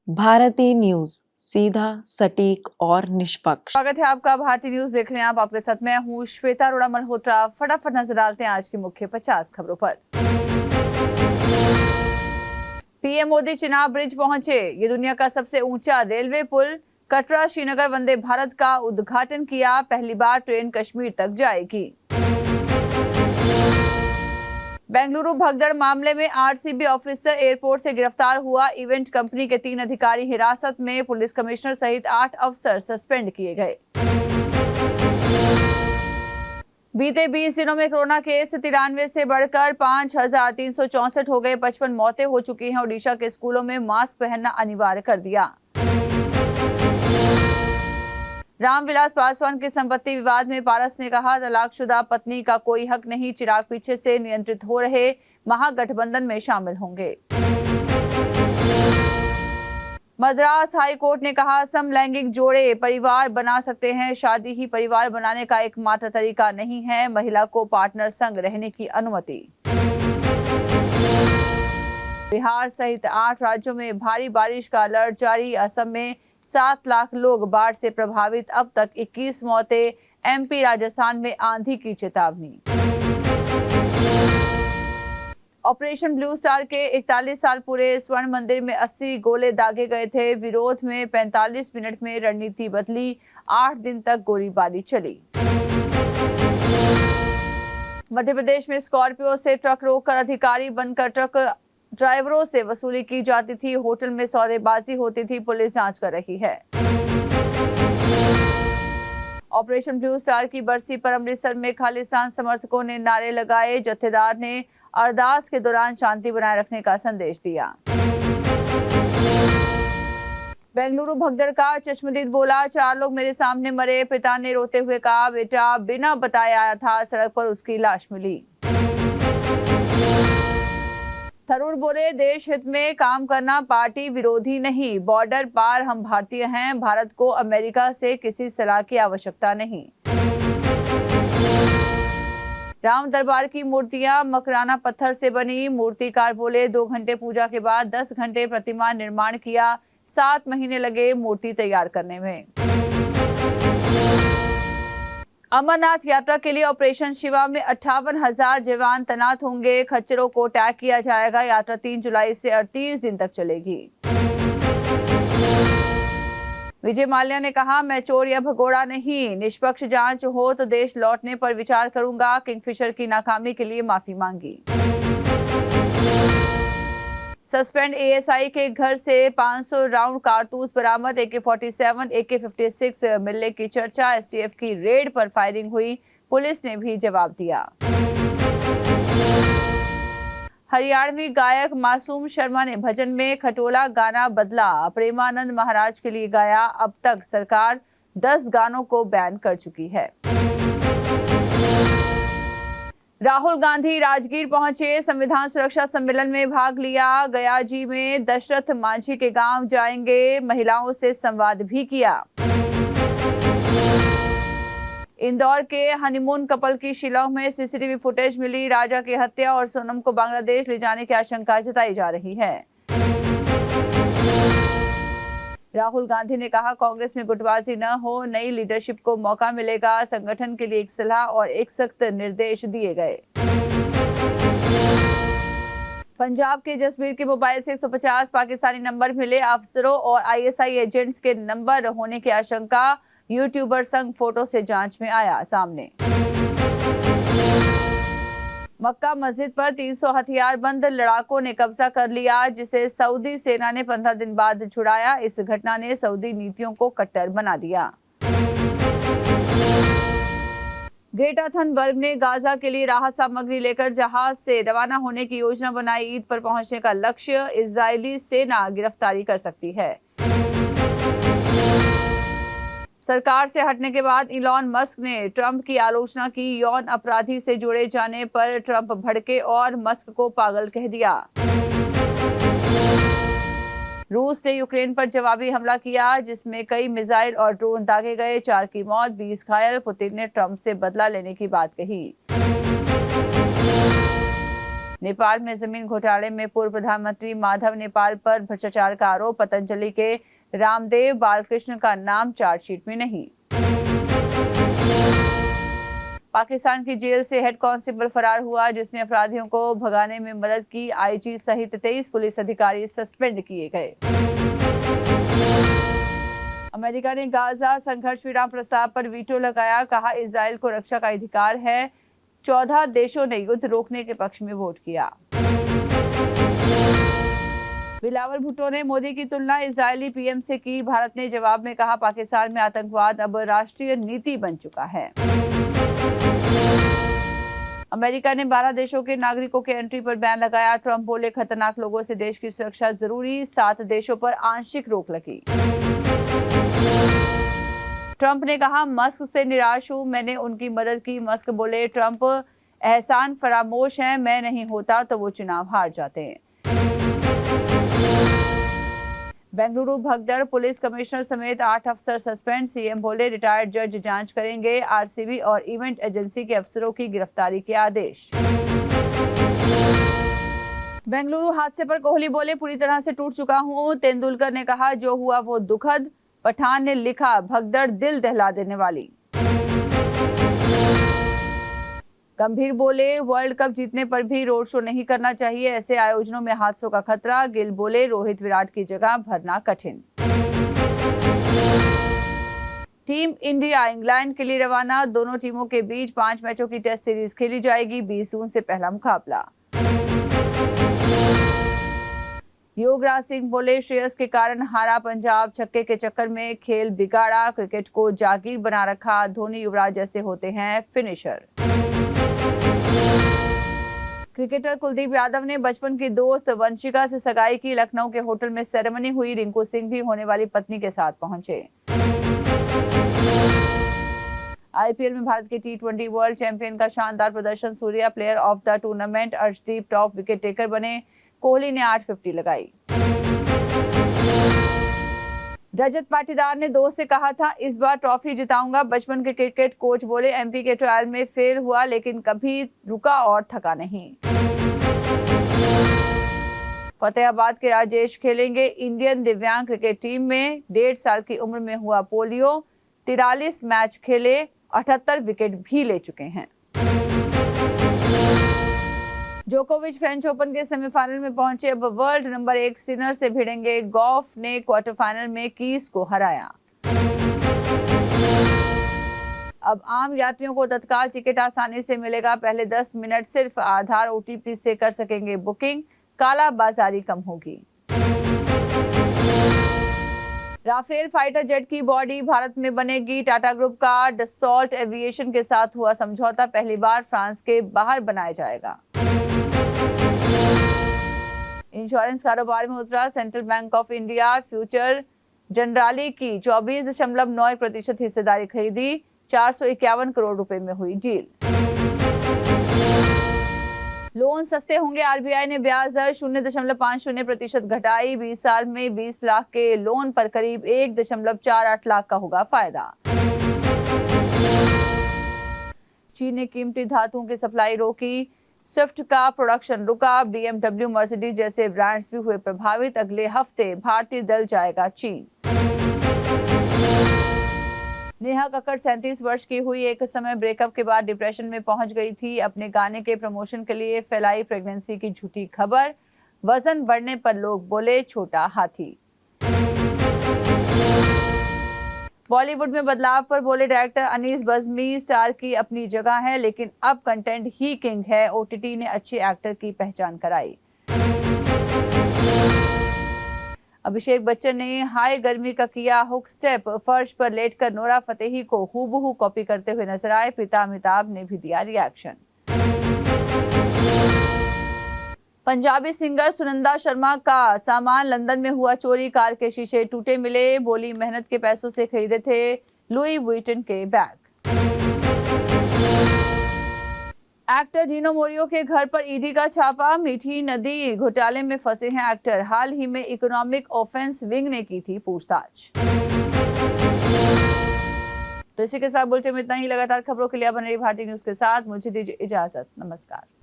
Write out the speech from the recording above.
भारतीय न्यूज, सीधा, सटीक और निष्पक्ष। स्वागत है आपका भारतीय न्यूज देख रहे हैं आप। आपके साथ मैं हूं श्वेता अरोड़ा मल्होत्रा। फटाफट नजर डालते हैं आज की मुख्य 50 खबरों पर। पीएम मोदी चिनाब ब्रिज पहुंचे। ये दुनिया का सबसे ऊंचा रेलवे पुल कटरा श्रीनगर वंदे भारत का उद्घाटन किया। पहली बार ट्रेन कश्मीर तक जाएगी। बेंगलुरु भगदड़ मामले में आरसीबी ऑफिसर एयरपोर्ट से गिरफ्तार हुआ। इवेंट कंपनी के 3 अधिकारी हिरासत में। पुलिस कमिश्नर सहित 8 अफसर सस्पेंड किए गए। बीते 20 दिनों में कोरोना केस 93 से बढ़कर 5,364 हो गए। 55 मौतें हो चुकी हैं। ओडिशा के स्कूलों में मास्क पहनना अनिवार्य कर दिया। रामविलास पासवान की संपत्ति विवाद में पारस ने कहा, तलाकशुदा पत्नी का कोई हक नहीं। चिराग पीछे से नियंत्रित हो रहे महागठबंधन में शामिल होंगे। मद्रास हाई कोर्ट ने कहा, समलैंगिक जोड़े परिवार बना सकते हैं। शादी ही परिवार बनाने का एकमात्र तरीका नहीं है। महिला को पार्टनर संग रहने की अनुमति। बिहार सहित 8 राज्यों में भारी बारिश का अलर्ट जारी। असम में 7 लाख लोग बाढ़ से प्रभावित। अब तक 21 मौतें। एमपी राजस्थान में आंधी की चेतावनी। ऑपरेशन ब्लू स्टार के 41 साल पूरे। स्वर्ण मंदिर में 80 गोले दागे गए थे। विरोध में 45 मिनट में रणनीति बदली। 8 दिन तक गोलीबारी चली। मध्य प्रदेश में स्कॉर्पियो से ट्रक रोककर अधिकारी बनकर ट्रक ड्राइवरों से वसूली की जाती थी। होटल में सौदेबाजी होती थी। पुलिस जांच कर रही है। ऑपरेशन ब्लू स्टार की बरसी पर अमृतसर में खालिस्तान समर्थकों ने नारे लगाए। जत्थेदार ने अरदास के दौरान शांति बनाए रखने का संदेश दिया। बेंगलुरु भगदड़ का चश्मदीद बोला, 4 लोग मेरे सामने मरे। पिता ने रोते हुए कहा, बेटा बिना बताए आया था। सड़क पर उसकी लाश मिली। थरूर बोले, देश हित में काम करना, पार्टी विरोधी नहीं। बॉर्डर पार हम भारतीय हैं। भारत को अमेरिका से किसी सलाह की आवश्यकता नहीं। राम दरबार की मूर्तियां मकराना पत्थर से बनी। मूर्तिकार बोले, 2 घंटे पूजा के बाद 10 घंटे प्रतिमा निर्माण किया। 7 महीने लगे मूर्ति तैयार करने में। अमरनाथ यात्रा के लिए ऑपरेशन शिवा में 58,000 जवान तैनात होंगे। खच्चरों को टैग किया जाएगा। यात्रा 3 जुलाई से 38 दिन तक चलेगी। विजय माल्या ने कहा, मैं चोर या भगोड़ा नहीं। निष्पक्ष जांच हो तो देश लौटने पर विचार करूंगा। किंगफिशर की नाकामी के लिए माफी मांगी। सस्पेंड एएसआई के घर से 500 राउंड कारतूस बरामद। AK-47, AK-56 मिलने की चर्चा। एसटीएफ की रेड पर फायरिंग हुई। पुलिस ने भी जवाब दिया। हरियाणवी गायक मासूम शर्मा ने भजन में खटोला गाना बदला। प्रेमानंद महाराज के लिए गाया। अब तक सरकार 10 गानों को बैन कर चुकी है। राहुल गांधी राजगीर पहुंचे। संविधान सुरक्षा सम्मेलन में भाग लिया। गयाजी में दशरथ मांझी के गांव जाएंगे। महिलाओं से संवाद भी किया। इंदौर के हनीमून कपल की शिलांग में सीसीटीवी फुटेज मिली। राजा की हत्या और सोनम को बांग्लादेश ले जाने की आशंका जताई जा रही है। राहुल गांधी ने कहा, कांग्रेस में गुटबाजी न हो, नई लीडरशिप को मौका मिलेगा। संगठन के लिए एक सलाह और एक सख्त निर्देश दिए गए। पंजाब के जसबीर के मोबाइल से 150 पाकिस्तानी नंबर मिले। अफसरों और आईएसआई एजेंट्स के नंबर होने की आशंका। यूट्यूबर संग फोटो से जांच में आया सामने। मक्का मस्जिद पर 300 हथियारबंद लड़ाकों ने कब्जा कर लिया, जिसे सऊदी सेना ने 15 दिन बाद छुड़ाया। इस घटना ने सऊदी नीतियों को कट्टर बना दिया। ग्रेटा थनबर्ग ने गाजा के लिए राहत सामग्री लेकर जहाज से रवाना होने की योजना बनाई। ईद पर पहुंचने का लक्ष्य। इजरायली सेना गिरफ्तारी कर सकती है। सरकार से हटने के बाद इलॉन मस्क ने ट्रंप की आलोचना की। यौन अपराधी से जुड़े जाने पर ट्रंप भड़के और मस्क को पागल कह दिया। रूस ने यूक्रेन पर जवाबी हमला किया, जिसमें कई मिसाइल और ड्रोन दागे गए। 4 की मौत, 20 घायल। पुतिन ने ट्रंप से बदला लेने की बात कही। नेपाल में जमीन घोटाले में पूर्व प्रधानमंत्री माधव नेपाल पर भ्रष्टाचार का आरोप, पतंजलि के रामदेव बालकृष्ण का नाम चार्जशीट में नहीं। पाकिस्तान की जेल से हेड कांस्टेबल फरार हुआ, जिसने अपराधियों को भगाने में मदद की। आईजी सहित 23 पुलिस अधिकारी सस्पेंड किए गए। अमेरिका ने गाजा संघर्ष विराम प्रस्ताव पर वीटो लगाया, कहा इजराइल को रक्षा का अधिकार है। 14 देशों ने युद्ध रोकने के पक्ष में वोट किया। बिलावल भुट्टो ने मोदी की तुलना इजरायली पीएम से की। भारत ने जवाब में कहा पाकिस्तान में आतंकवाद अब राष्ट्रीय नीति बन चुका है। अमेरिका ने 12 देशों के नागरिकों के एंट्री पर बैन लगाया। ट्रंप बोले खतरनाक लोगों से देश की सुरक्षा जरूरी। 7 देशों पर आंशिक रोक लगी। ट्रंप ने कहा मस्क से निराश हूं, मैंने उनकी मदद की। मस्क बोले ट्रंप एहसान फरामोश हैं, मैं नहीं होता तो वो चुनाव हार जाते हैं। बेंगलुरु भगदड़, पुलिस कमिश्नर समेत 8 अफसर सस्पेंड। सीएम बोले रिटायर्ड जज जांच करेंगे। आरसीबी और इवेंट एजेंसी के अफसरों की गिरफ्तारी के आदेश। बेंगलुरु हादसे पर कोहली बोले पूरी तरह से टूट चुका हूं। तेंदुलकर ने कहा जो हुआ वो दुखद। पठान ने लिखा भगदड़ दिल दहला देने वाली। गंभीर बोले वर्ल्ड कप जीतने पर भी रोड शो नहीं करना चाहिए, ऐसे आयोजनों में हादसों का खतरा। गिल बोले रोहित विराट की जगह भरना कठिन। टीम इंडिया इंग्लैंड के लिए रवाना। दोनों टीमों के बीच 5 मैचों की टेस्ट सीरीज खेली जाएगी। 20 जून से पहला मुकाबला। युवराज सिंह बोले श्रेयस के कारण हारा पंजाब, छक्के के चक्कर में खेल बिगाड़ा, क्रिकेट को जागीर बना रखा। धोनी युवराज जैसे होते हैं फिनिशर। क्रिकेटर कुलदीप यादव ने बचपन की दोस्त वंशिका से सगाई की। लखनऊ के होटल में सेरेमनी हुई। रिंकू सिंह भी होने वाली पत्नी के साथ पहुंचे। आईपीएल में भारत के टी20 वर्ल्ड चैंपियन का शानदार प्रदर्शन। Surya player of the tournament. Arshdeep top wicket taker बने। कोहली ने 850 लगाई। रजत पाटीदार ने दोस्त से कहा था इस बार ट्रॉफी जिताऊंगा। बचपन के क्रिकेट कोच बोले एमपी के ट्रायल में फेल हुआ लेकिन कभी रुका और थका नहीं। फतेहाबाद के राजेश खेलेंगे इंडियन दिव्यांग क्रिकेट टीम में। 1.5 साल की उम्र में हुआ पोलियो। 43 मैच खेले, 78 विकेट भी ले चुके हैं। जोकोविच फ्रेंच ओपन के सेमीफाइनल में पहुंचे। अब वर्ल्ड नंबर 1 सिनर से भिड़ेंगे। गॉफ ने क्वार्टर फाइनल में कीस को हराया। अब आम यात्रियों को तत्काल टिकट आसानी से मिलेगा। पहले 10 मिनट सिर्फ आधार ओटीपी से कर सकेंगे बुकिंग। काला बाजारी कम होगी। राफेल फाइटर जेट की बॉडी भारत में बनेगी। टाटा ग्रुप का डसॉल्ट एविएशन के साथ हुआ समझौता। पहली बार फ्रांस के बाहर बनाया जाएगा। इंश्योरेंस कारोबार में उतरा central bank of India. Future Generali की 24.9% हिस्सेदारी खरीदी। 451 करोड़ रुपए में हुई डील। लोन सस्ते होंगे। आरबीआई ने ब्याज दर 0.50% घटाई। 20 साल में 20 लाख के लोन पर करीब 1.48 लाख का होगा फायदा। चीन ने कीमती धातुओं की सप्लाई रोकी। स्विफ्ट का प्रोडक्शन रुका। BMW, मर्सिडीज जैसे ब्रांड्स भी हुए प्रभावित। अगले हफ्ते भारतीय दल जाएगा चीन। नेहा कक्कड़ 37 वर्ष की हुई। एक समय ब्रेकअप के बाद डिप्रेशन में पहुंच गई थी। अपने गाने के प्रमोशन के लिए फैलाई प्रेगनेंसी की झूठी खबर। वजन बढ़ने पर लोग बोले छोटा हाथी। बॉलीवुड में बदलाव पर बोले डायरेक्टर अनीस बज़मी स्टार की अपनी जगह है लेकिन अब कंटेंट ही किंग है। ओटीटी ने अच्छे एक्टर की पहचान कराई। अभिषेक बच्चन ने हाय गर्मी का किया हुक स्टेप। फर्श पर लेटकर नोरा फतेही को हूबहू कॉपी करते हुए नजर आए। पिता अमिताभ ने भी दिया रिएक्शन। पंजाबी सिंगर सुनंदा शर्मा का सामान लंदन में हुआ चोरी। कार के शीशे टूटे मिले। बोली मेहनत के पैसों से खरीदे थे लुई वुइटन के बैग। एक्टर डिनो मोरियो के घर पर ईडी का छापा। मीठी नदी घोटाले में फंसे हैं एक्टर। हाल ही में इकोनॉमिक ऑफेंस विंग ने की थी पूछताछ। तो इसी के साथ बुलेटिन में इतना ही। लगातार खबरों के लिए बने रहिए भारतीय न्यूज के साथ। मुझे दीजिए इजाजत। नमस्कार।